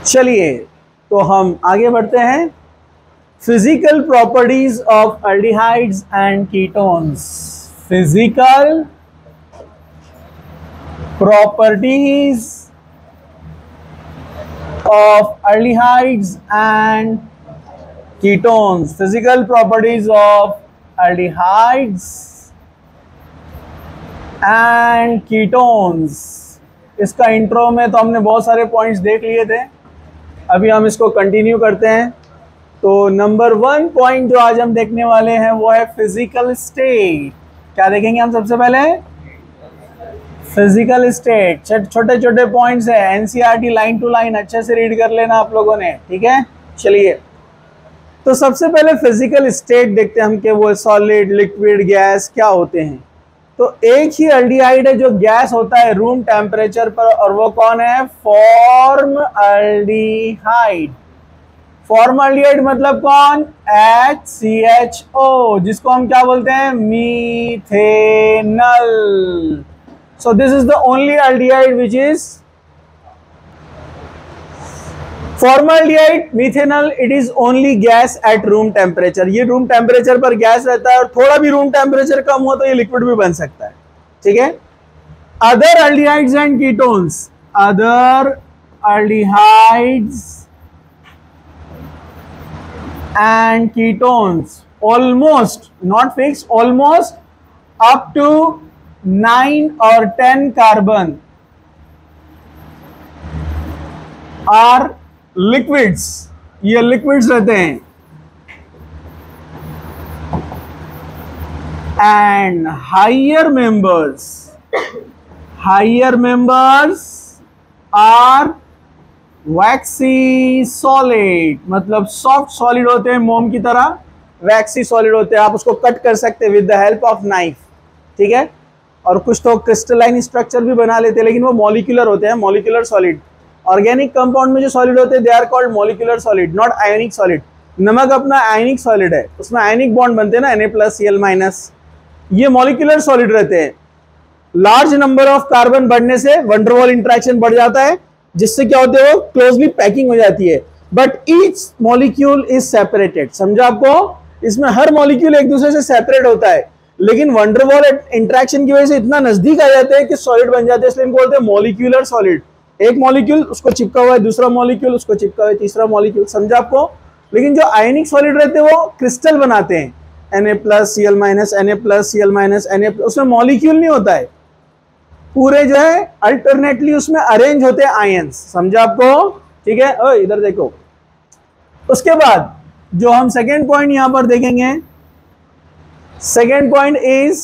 चलिए तो हम आगे बढ़ते हैं। Physical properties of aldehydes and ketones. Physical properties of aldehydes and ketones. Physical properties of aldehydes and ketones. इसका इंट्रो में तो हमने बहुत सारे पॉइंट्स देख लिए थे, अभी हम इसको कंटिन्यू करते हैं। तो नंबर 1 पॉइंट जो आज हम देखने वाले हैं वो है फिजिकल स्टेट। क्या देखेंगे हम सबसे पहले? Physical state. छोटे छोटे पॉइंट्स है, एनसीईआरटी लाइन टू लाइन अच्छे से रीड कर लेना आप लोगों ने, ठीक है। चलिए तो सबसे पहले फिजिकल स्टेट देखते हैं हम कि वो सॉलिड, लिक्विड, गैस क्या होते हैं। तो एक ही एल्डिहाइड है जो गैस होता है रूम टेम्परेचर पर, और वो कौन है? फॉर्मल्डिहाइड। फॉर्मल्डिहाइड मतलब कौन? HCHO, जिसको हम क्या बोलते हैं? Methanal. So this is the only aldehyde which is formaldehyde, methanal. It is only gas at room temperature. ये रूम टेम्परेचर पर गैस रहता है, और थोड़ा भी रूम टेम्परेचर कम हो तो ये लिक्विड भी बन सकता है, ठीक है। Other aldehydes and ketones, other aldehydes and ketones almost, not fixed, almost up to 9 or 10 carbon are liquids. ये liquids रहते हैं। and higher members are vaccine solid, मतलब सॉफ्ट सॉलिड होते हैं मोम की तरह, वैक्सी सॉलिड होते हैं। आप उसको कट कर सकते हैं with the help of knife, ठीक है। और कुछ तो क्रिस्टलाइन स्ट्रक्चर भी बना लेते हैं, लेकिन वो मॉलिक्यूलर होते हैं, मॉलिक्यूलर सॉलिड। ऑर्गेनिक कंपाउंड में जो सॉलिड होते हैं they are called molecular solid, not ionic solid. नमक अपना आयोनिक सॉलिड है, उसमें आयोनिक बॉन्ड बनते हैं ना, Na+Cl-। ये मॉलिक्यूलर सॉलिड रहते हैं। लार्ज नंबर ऑफ कार्बन बढ़ने से वंडरवॉल इंटरेक्शन बढ़ जाता है, जिससे क्या होते हैं? वो क्लोजली पैकिंग हो जाती है। But each molecule is separated. समझा आपको? इसमें हर मॉलिक्यूल एक दूसरे से सेपरेट होता है, लेकिन वंडरवॉल इंटरेक्शन की वजह से इतना नजदीक आ जाते हैं कि सॉलिड बन जाते हैं, इसलिए इनको बोलते हैं मॉलिक्यूलर सॉलिड। एक मॉलिक्यूल उसको चिपका हुआ है, दूसरा मॉलिक्यूल उसको चिपका हुआ है, तीसरा मॉलिक्यूल। समझा आपको? लेकिन जो आयनिक सॉलिड रहते हैं वो क्रिस्टल बनाते हैं, Na+Cl-, Na+Cl-, Na+, उसमें मॉलिक्यूल नहीं होता है, पूरे जो है अल्टरनेटली उसमें अरेंज होते हैं आयंस। समझा आपको? ठीक है। ओ इधर देखो। उसके बाद जो हम सेकेंड पॉइंट यहां पर देखेंगे, second point is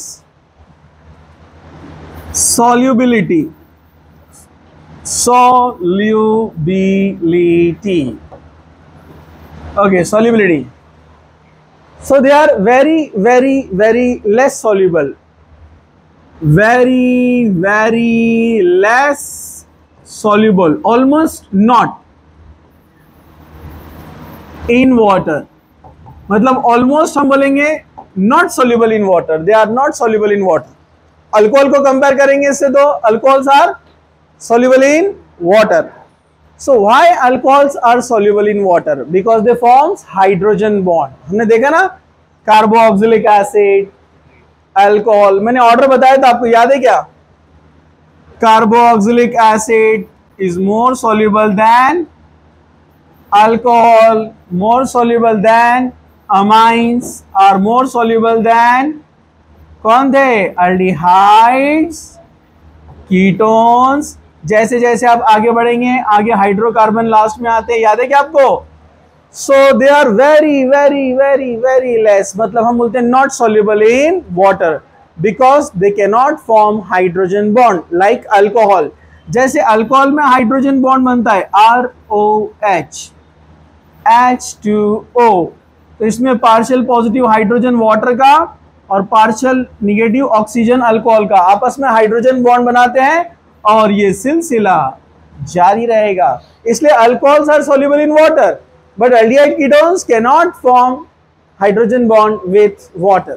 solubility. Solubility, okay, solubility. So they are very very very less soluble, very very less soluble, almost not in water। मतलब almost हम बोलेंगे not soluble in water, they are not soluble in water। Alcohol को compare करेंगे इससे तो alcohols are soluble in water। so why alcohols are soluble in water? because they forms hydrogen bond। हमने देखा ना, कार्बोक्सिलिक एसिड, अल्कोहल, मैंने order बताया था आपको, याद है क्या? Carboxylic acid is more soluble than alcohol, more soluble than amines, are more soluble than कौन थे? Aldehydes, ketones. जैसे जैसे आप आगे बढ़ेंगे, आगे हाइड्रोकार्बन लास्ट में आते हैं, याद है क्या आपको? So they are very very very very less, मतलब हम बोलते हैं not soluble in water because they cannot form hydrogen bond like alcohol। जैसे अल्कोहल में हाइड्रोजन बॉन्ड बनता है ROH, H2O, तो इसमें पार्शियल पॉजिटिव हाइड्रोजन वाटर का और पार्शियल निगेटिव ऑक्सीजन अल्कोहल का आपस में हाइड्रोजन बॉन्ड बनाते हैं, और ये सिलसिला जारी रहेगा। इसलिए alcohols are soluble in water, but aldehyde ketones cannot form hydrogen bond with water।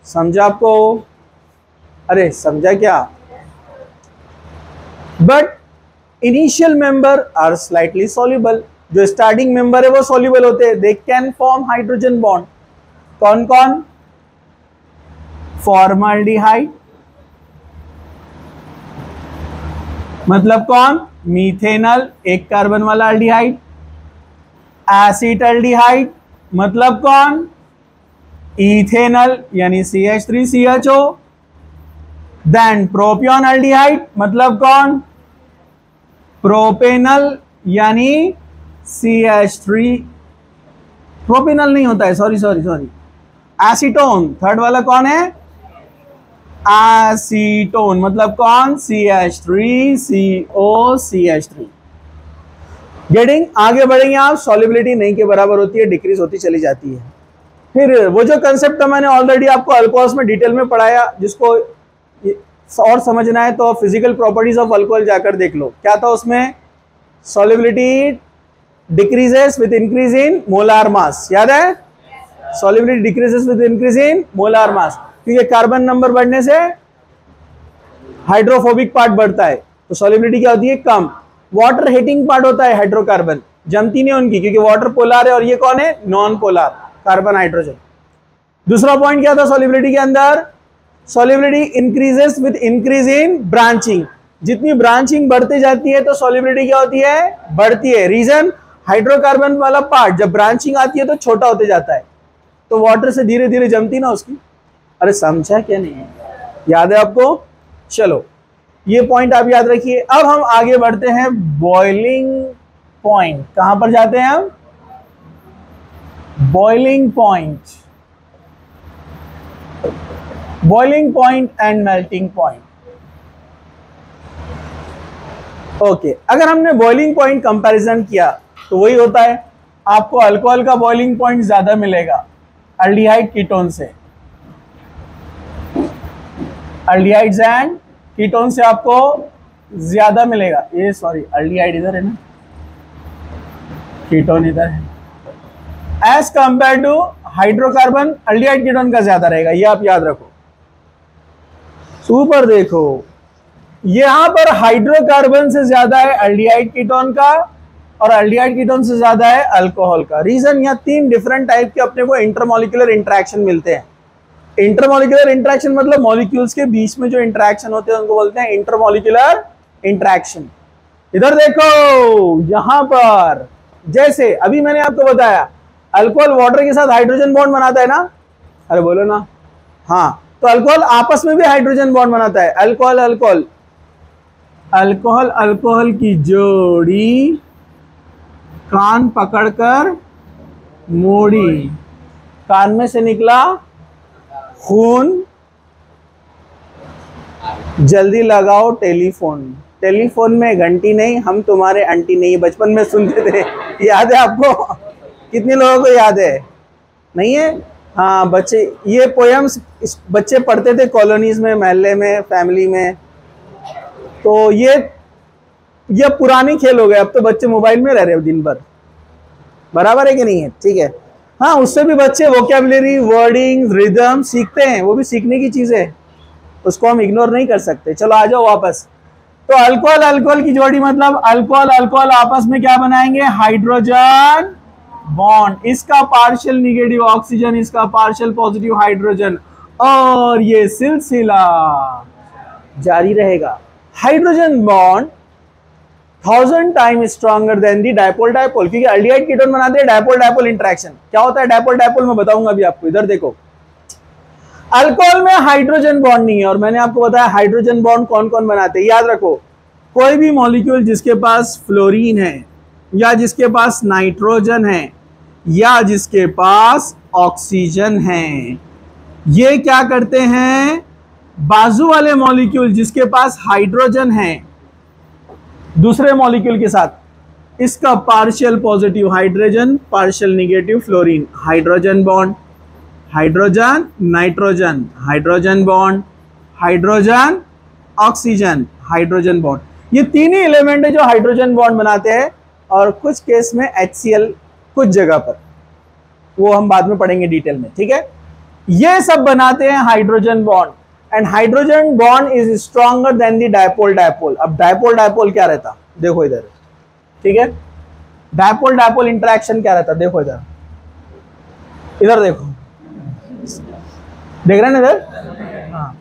समझा आपको? अरे समझा क्या? But initial member are slightly soluble, जो स्टार्टिंग मेंबर है वो सॉल्युबल होते हैं, they can form hydrogen bond. कौन कौन? फॉर्मल्डिहाइड, मतलब कौन? मीथेनल, एक कार्बन वाला अल्डिहाइड। एसिटल्डिहाइड, मतलब कौन? इथेनल यानी CH3CHO। देन प्रोपियन अल्डिहाइड, मतलब कौन? प्रोपेनल यानी CH3, प्रोपेनल नहीं होता है, सॉरी। एसीटोन, थर्ड वाला कौन है? एसीटोन, मतलब कौन? CH3COCH3। गेटिंग? आगे बढ़ेंगे आप, सॉल्युबिलिटी नहीं के बराबर होती है, डिक्रीज होती चली जाती है। फिर वो जो कंसेप्ट मैंने ऑलरेडी आपको अल्कोहल्स में डिटेल में पढ़ाया, जिसको और समझना है तो फिजिकल प्रॉपर्टीज ऑफ अल्कोहल जाकर देख लो। क्या था उसमें? Solubility decreases with increase in molar mass, याद है? Solubility decreases with increase in molar mass, क्योंकि कार्बन नंबर बढ़ने से हाइड्रोफोबिक पार्ट बढ़ता है, तो सॉल्युबिलिटी क्या होती है? कम। वाटर हीटिंग पार्ट होता है हाइड्रोकार्बन, जमती नहीं उनकी, क्योंकि वाटर पोलर है और ये कौन है? Non polar, carbon hydrogen. दूसरा पॉइंट क्या था सॉल्युबिलिटी के अंदर? Solubility increases with increase in branching, जितनी ब्रांचिंग बढ़ती जाती है तो सॉल्युबिलिटी क्या होती है? बढ़ती है। रीजन? हाइड्रोकार्बन वाला पार्ट जब ब्रांचिंग आती है तो छोटा होते जाता है, तो वाटर से धीरे धीरे जमती ना उसकी। अरे समझा क्या नहीं? याद है आपको? चलो ये पॉइंट आप याद रखिए। अब हम आगे बढ़ते हैं बॉइलिंग पॉइंट। कहां पर जाते हैं हम? Boiling point, boiling point and melting point. Okay, अगर हमने बॉइलिंग पॉइंट कंपैरिजन किया तो वही होता है, आपको अल्कोहल का बॉइलिंग पॉइंट ज्यादा मिलेगा अल्डिहाइड कीटोन से। अल्डिहाइड्स एंड कीटोन से आपको ज्यादा मिलेगा। ये सॉरी, अल्डिहाइड इधर है ना, कीटोन इधर है। As compare to hydrocarbon, aldehyde ketone का ज्यादा रहेगा, ये आप याद रखो। सुपर देखो, यहां पर हाइड्रोकार्बन से ज्यादा है अल्डिहाइड कीटोन का और अल्डिहाइड कीटोन से ज्यादा है अल्कोहल का। रीजन? यहाँ तीन डिफरेंट टाइप के अपने को इंटरमॉलिक्यूलर इंटरेक्शन मिलते हैं। इंटरमॉलिक्यूलर इंटरेक्शन मतलब मॉलिक्यूल्स के बीच में जो इंटरेक्शन होते हैं उनको बोलते हैं इंटरमॉलिक्यूलर इंटरेक्शन। इधर देखो, यहां पर जैसे अभी मैंने आपको बताया अल्कोहल वाटर के साथ हाइड्रोजन बॉन्ड बनाता है ना, अरे बोलो ना, हाँ, तो अल्कोहल आपस में भी हाइड्रोजन बॉन्ड बनाता है। अल्कोहल अल्कोहल अल्कोहल अल्कोहल की जोड़ी कान पकड़कर मोड़ी, कान में से निकला खून, जल्दी लगाओ टेलीफोन। टेलीफोन में घंटी नहीं, हम तुम्हारे आंटी नहीं, बचपन में सुनते थे, याद है आपको? कितने लोगों को याद है? नहीं है? हाँ बच्चे, ये पोयम्स बच्चे पढ़ते थे कॉलोनीज में, मोहल्ले में, फैमिली में। तो ये पुरानी खेल हो गए, अब तो बच्चे मोबाइल में रह रहे हो दिन भर, बराबर है कि नहीं है? ठीक है, हाँ, उससे भी बच्चे वोकैबुलरी, वर्डिंग, रिदम सीखते हैं, वो भी सीखने की चीज है, उसको हम इग्नोर नहीं कर सकते। चलो आ जाओ वापस। तो अल्कोहल अल्कोहल की जोड़ी मतलब अल्कोहल अल्कोहल आपस में क्या बनाएंगे? Hydrogen bond. इसका पार्शियल निगेटिव ऑक्सीजन, इसका पार्शियल पॉजिटिव हाइड्रोजन, और ये सिलसिला जारी रहेगा। Hydrogen bond 1000 time stronger than the dipole dipole, क्योंकि अल्डिहाइड कीटोन बनाते हैं डायपोल डायपोल इंटरेक्शन। क्या होता है डायपोल डायपोल? मैं बताऊंगा अभी आपको। इधर देखो, अल्कोहल में हाइड्रोजन बॉन्ड नहीं है, और मैंने आपको बताया हाइड्रोजन बॉन्ड कौन कौन बनाते हैं। याद रखो, कोई भी मॉलिक्यूल जिसके पास फ्लोरीन है, या जिसके पास नाइट्रोजन है, या जिसके पास ऑक्सीजन है, ये क्या करते हैं? बाजू वाले मॉलिक्यूल जिसके पास हाइड्रोजन है दूसरे मॉलिक्यूल के साथ, इसका partial positive hydrogen, partial negative fluorine, hydrogen bond, hydrogen nitrogen, hydrogen bond, hydrogen oxygen, hydrogen bond. ये तीन ही एलिमेंट है जो हाइड्रोजन बॉन्ड बनाते हैं, और कुछ केस में HCl कुछ जगह पर, वो हम बाद में पढ़ेंगे डिटेल में, ठीक है? ये सब बनाते हैं hydrogen bond, and hydrogen bond is stronger than the dipole dipole. अब डायपोल डायपोल क्या रहता? देखो इधर, ठीक है। डायपोल डायपोल इंटरेक्शन क्या रहता है, देखो इधर, इधर देखो, देख रहे हैं इधर, हाँ,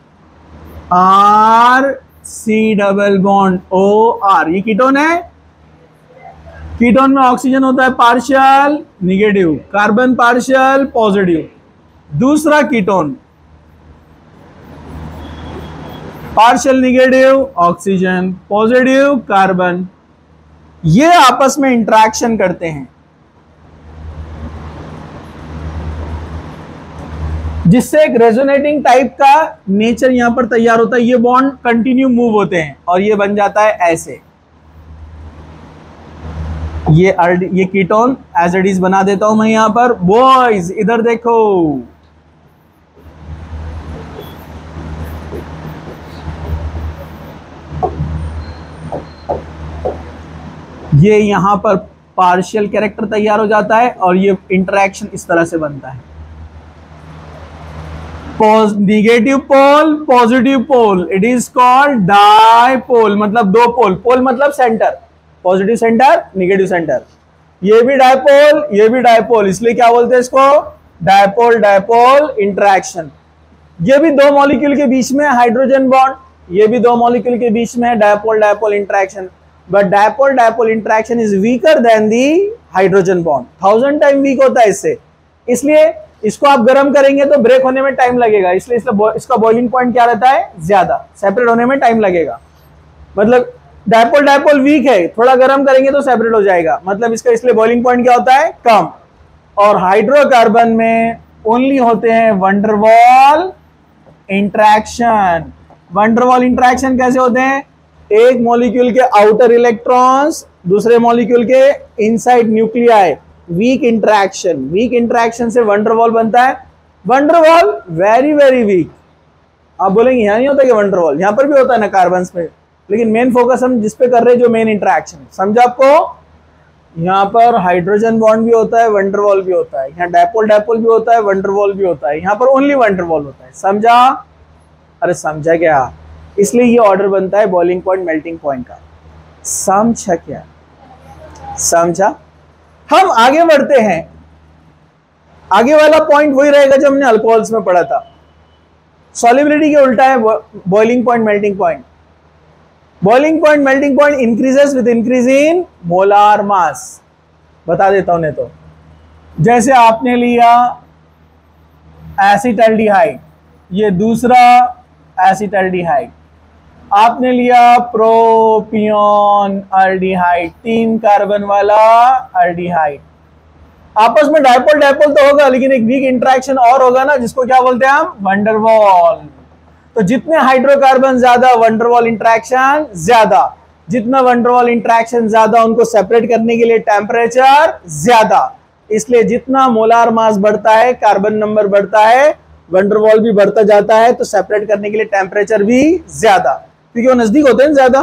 R C double bond O R, ये कीटोन है। कीटोन में ऑक्सीजन होता है partial negative, carbon partial positive. दूसरा ketone partial negative oxygen, positive carbon, ये आपस में इंटरेक्शन करते हैं, जिससे एक रेजोनेटिंग टाइप का नेचर यहां पर तैयार होता है। ये बॉन्ड कंटिन्यू मूव होते हैं और ये बन जाता है ऐसे, ये कीटोन एज इट इज बना देता हूं मैं यहां पर। बॉयज इधर देखो, ये यहां पर पार्शियल कैरेक्टर तैयार हो जाता है और ये इंटरेक्शन इस तरह से बनता है। Negative pole positive pole, it is called dipole, मतलब दो पोल, पोल मतलब centre, positive centre negative centre. ये भी डायपोल, ये भी डायपोल, इसलिए क्या बोलते हैं इसको, डायपोल डायपोल इंटरेक्शन। ये भी दो मॉलिक्यूल के बीच में हाइड्रोजन बॉन्ड, ये भी दो मॉलिक्यूल के बीच में dipole dipole interaction, but dipole dipole interaction is weaker than the hydrogen bond, 1000 time weak होता है इससे। इसलिए इसको आप गर्म करेंगे तो ब्रेक होने में टाइम लगेगा, इसलिए इसका बॉइलिंग पॉइंट क्या रहता है, ज्यादा, सेपरेट होने में टाइम लगेगा। मतलब डायपोल डायपोल वीक है, थोड़ा गर्म करेंगे तो सेपरेट हो जाएगा, मतलब इसका इसलिए बॉइलिंग पॉइंट क्या होता है, कम। और हाइड्रोकार्बन में ओनली होते हैं वंडरवॉल इंटरेक्शन। वंडरवॉल इंटरेक्शन कैसे होते हैं, एक मॉलिक्यूल के आउटर इलेक्ट्रॉन्स दूसरे मॉलिक्यूल के inside nuclei, weak interaction, weak interaction से वंडरवॉल बनता है। Van der Waals very very weak. आप बोलेंगे यहां नहीं होता कि वंडरवॉल, यहां पर भी होता है ना कार्बन में, लेकिन मेन फोकस हम जिस पे कर रहे हैं जो मेन इंटरेक्शन, समझा आपको। यहाँ पर हाइड्रोजन बॉन्ड भी होता है, वंडरवॉल भी होता है, यहाँ डायपोल डायपोल भी होता है, वंडरवॉल भी होता है, यहाँ पर ओनली वंडरवॉल होता है, समझा। अरे समझा क्या, इसलिए ये ऑर्डर बनता है बॉइलिंग पॉइंट मेल्टिंग पॉइंट का, समझा क्या, समझा। हम आगे बढ़ते हैं, आगे वाला पॉइंट वही रहेगा जो हमने अल्कोहल्स में पढ़ा था। सॉल्युबिलिटी के उल्टा है boiling point melting point. Boiling point melting point increases with increase in molar mass. बता देता हूं नहीं तो, जैसे आपने लिया एसिटल्डिहाइड, ये दूसरा एसिटल्डिहाइड, आपने लिया प्रोपियोन अल्डिहाइड, 3 कार्बन वाला अल्डिहाइड, आपस में डायपोल डायपोल तो होगा, लेकिन एक वीक इंटरेक्शन और होगा ना, जिसको क्या बोलते हैं हम, वंडरवॉल। तो जितने हाइड्रोकार्बन ज्यादा वंडरवॉल इंटरेक्शन ज्यादा, जितना वंडरवॉल इंटरेक्शन ज्यादा उनको सेपरेट करने के लिए टेम्परेचर ज्यादा, इसलिए जितना मोलार मास बढ़ता है कार्बन नंबर बढ़ता है, वंडरवॉल भी बढ़ता जाता है, तो सेपरेट करने के लिए टेम्परेचर भी ज्यादा, क्योंकि वो नजदीक होते हैं ज्यादा।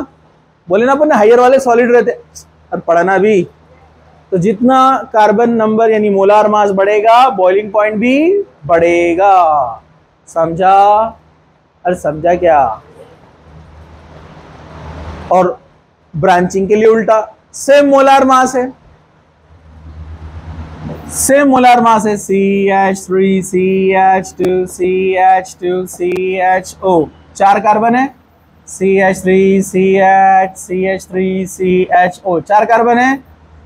बोले ना अपन हायर वाले सॉलिड रहते और पढ़ना भी, तो जितना कार्बन नंबर यानी मोलार मास बढ़ेगा बॉइलिंग पॉइंट भी बढ़ेगा, समझा। अरे समझा क्या। और ब्रांचिंग के लिए उल्टा, सेम मोलार मास है, सेम मोलार मास है, CH3 CH2 CH2 CHO, 4 carbon है, CH3 CH CH3 CHO, 4 carbon है।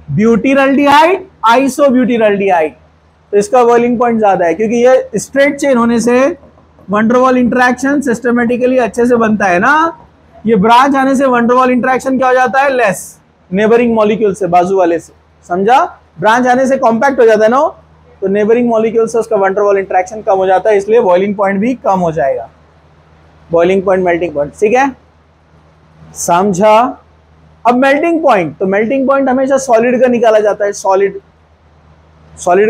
ब्यूटीरल्डिहाइड आइसोब्यूटीरल्डिहाइड, तो इसका बॉइलिंग पॉइंट ज्यादा है, क्योंकि ये स्ट्रेट चेन होने से वंडरवॉल इंटरेक्शन सिस्टमेटिकली अच्छे से बनता है ना। ये ब्रांच आने से वंडरवॉल इंटरेक्शन क्या हो जाता है, लेस, नेबरिंग मॉलिक्यूल से, बाजू वाले से, समझा। ब्रांच आने से कॉम्पैक्ट हो जाता है ना, तो नेबरिंग मॉलिक्यूल से उसका वंडरवॉल इंटरेक्शन कम हो जाता है, इसलिए बॉइलिंग पॉइंट भी कम हो जाएगा। बॉइलिंग पॉइंट मेल्टिंग पॉइंट, ठीक है, समझा। अब मेल्टिंग पॉइंट, तो मेल्टिंग पॉइंट हमेशा सॉलिड का निकाला जाता है, सॉलिड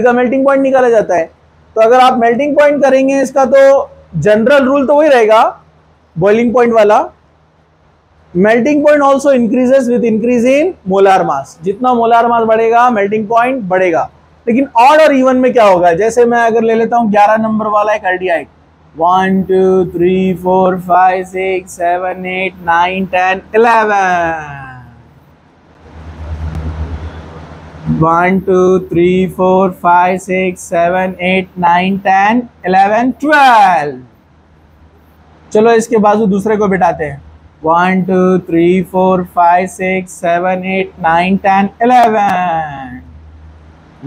का मेल्टिंग पॉइंट निकाला जाता है। तो अगर आप मेल्टिंग पॉइंट करेंगे इसका, तो जनरल रूल तो वही रहेगा बॉइलिंग पॉइंट वाला, melting point also increases with increase in molar mass. जितना मोलार मास बढ़ेगा मेल्टिंग पॉइंट बढ़ेगा। लेकिन ऑड और इवन में क्या होगा, जैसे मैं अगर ले लेता हूं 11 नंबर वाला एक अल्डिहाइड, 1 2 3 4 5 6 7 8 9 10 11, 1 2 3 4 5 6 7 8 9 10 11 12। चलो इसके बाजू दूसरे को बिठाते हैं। 1 2 3 4 5 6 7 8 9 10 11।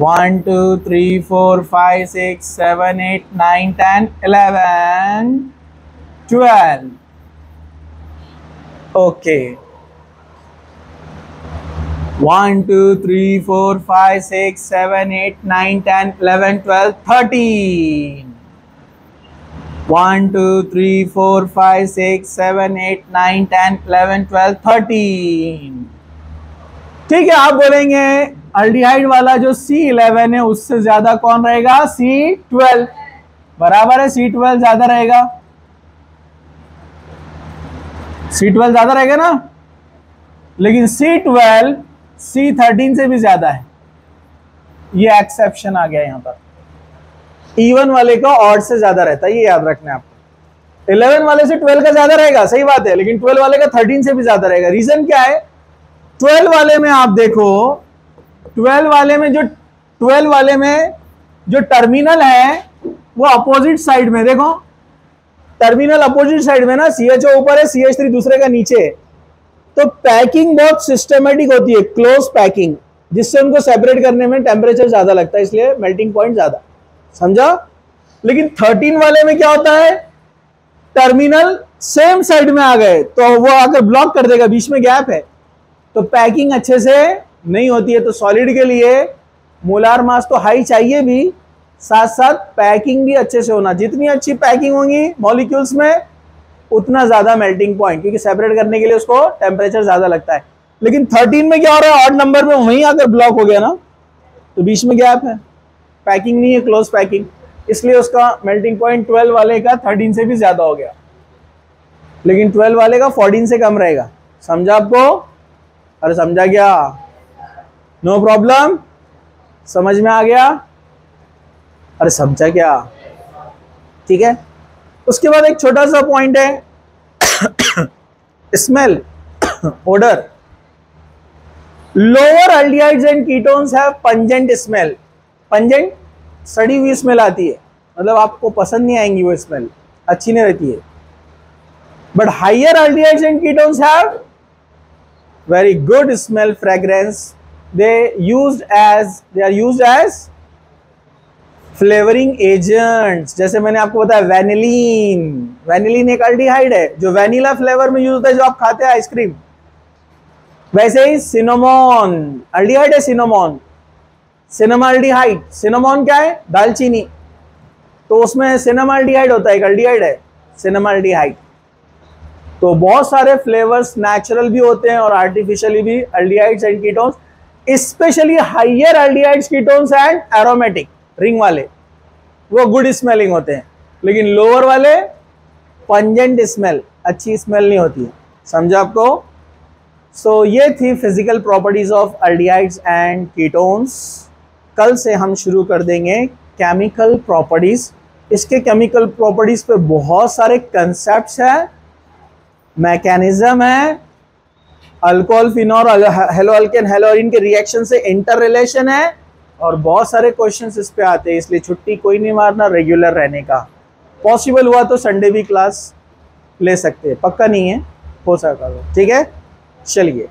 1 2 3 4 5 6 7 8 9 10 11 12। ओके 1 2 3 4 5 6 7 8 9 10 11 12 13। 1 2 3 4 5 6 7 8 9 10 11 12 13। ठीक है, आप बोलेंगे अल्डिहाइड वाला जो C11 है उससे ज्यादा कौन रहेगा? C12। बराबर है, C12 ज्यादा रहेगा। C12 ज्यादा रहेगा ना, लेकिन C12 C13 से भी ज्यादा है। ये एक्सेप्शन आ गया यहां पर। E1 वाले का ऑड से ज्यादा रहता है, ये याद रखना है आपको। 11 वाले से 12 का ज्यादा रहेगा, सही बात है, लेकिन 12 वाले का 13 से भी ज्यादा रहेगा। रीजन क्या है? 12 वाले में आप देखो, 12 वाले में जो टर्मिनल है वो अपोजिट साइड में, देखो टर्मिनल अपोजिट साइड में ना, CHO ऊपर है, CH3 दूसरे का नीचे है। तो पैकिंग बहुत सिस्टमेटिक होती है, क्लोज पैकिंग, जिससे उनको सेपरेट करने में टेम्परेचर ज्यादा लगता है, इसलिए मेल्टिंग पॉइंट ज्यादा। समझा? लेकिन 13 वाले में क्या होता है? टर्मिनल सेम साइड में आ गए तो वो आकर ब्लॉक कर देगा, बीच में गैप है, तो पैकिंग अच्छे से नहीं होती है। तो सॉलिड के लिए मोलार मास तो हाई चाहिए भी, साथ साथ पैकिंग भी अच्छे से होना। जितनी अच्छी पैकिंग होगी मॉलिक्यूल्स में उतना ज्यादा मेल्टिंग पॉइंट, क्योंकि सेपरेट करने के लिए उसको टेम्परेचर ज्यादा लगता है। लेकिन 13 में क्या हो रहा है? ऑड नंबर में वहीं आकर ब्लॉक हो गया ना, तो बीच में गैप है, पैकिंग नहीं है, क्लोज पैकिंग, इसलिए उसका मेल्टिंग पॉइंट 12 वाले का 13 से भी ज्यादा हो गया, लेकिन 12 वाले का 14 से कम रहेगा। समझा आपको? अरे समझा क्या? नो प्रॉब्लम, समझ में आ गया? अरे समझा क्या? ठीक है। उसके बाद एक छोटा सा पॉइंट है smell, odour. Lower aldehydes and ketones have pungent smell. Pungent, सड़ी हुई स्मेल आती है, मतलब आपको पसंद नहीं आएंगी वो स्मेल, अच्छी नहीं रहती है। But higher aldehydes and ketones have very good smell, fragrance. They are used as flavoring agents। जैसे मैंने आपको बताया वैनिलीन एक अल्डिहाइड है जो वैनिला फ्लेवर में यूज होता है, जो आप खाते हैं आइसक्रीम। वैसे ही सिनेमॉन अल्डिहाइड है, सिनेमाल्डिहाइड। सिनेमॉन क्या है? दालचीनी, तो उसमें सिनेमाल्डिहाइड होता है, एक अल्डिहाइड है सिनेमाल्डिहाइड। तो बहुत सारे फ्लेवर्स नेचुरल भी होते हैं और आर्टिफिशियली भी, aldehydes and ketones, specially higher aldehydes, ketones and aromatic ring वाले, वो गुड स्मेलिंग होते हैं, लेकिन लोअर वाले पंजेंट स्मेल, अच्छी स्मेल नहीं होती है। समझा आपको? सो ये थी physical properties of aldehydes and ketones. कल से हम शुरू कर देंगे केमिकल प्रॉपर्टीज। इसके केमिकल प्रॉपर्टीज पे बहुत सारे कंसेप्ट्स हैं, मैकेनिज्म है, अल्कोहल, फिनॉल, हेलोअल्केन, हेलोइन के रिएक्शन से इंटर रिलेशन है, और बहुत सारे क्वेश्चंस इस पे आते हैं। इसलिए छुट्टी कोई नहीं मारना, रेगुलर रहने का। पॉसिबल हुआ तो संडे भी क्लास ले सकते हैं, पक्का नहीं है, हो सकता है। ठीक है, चलिए।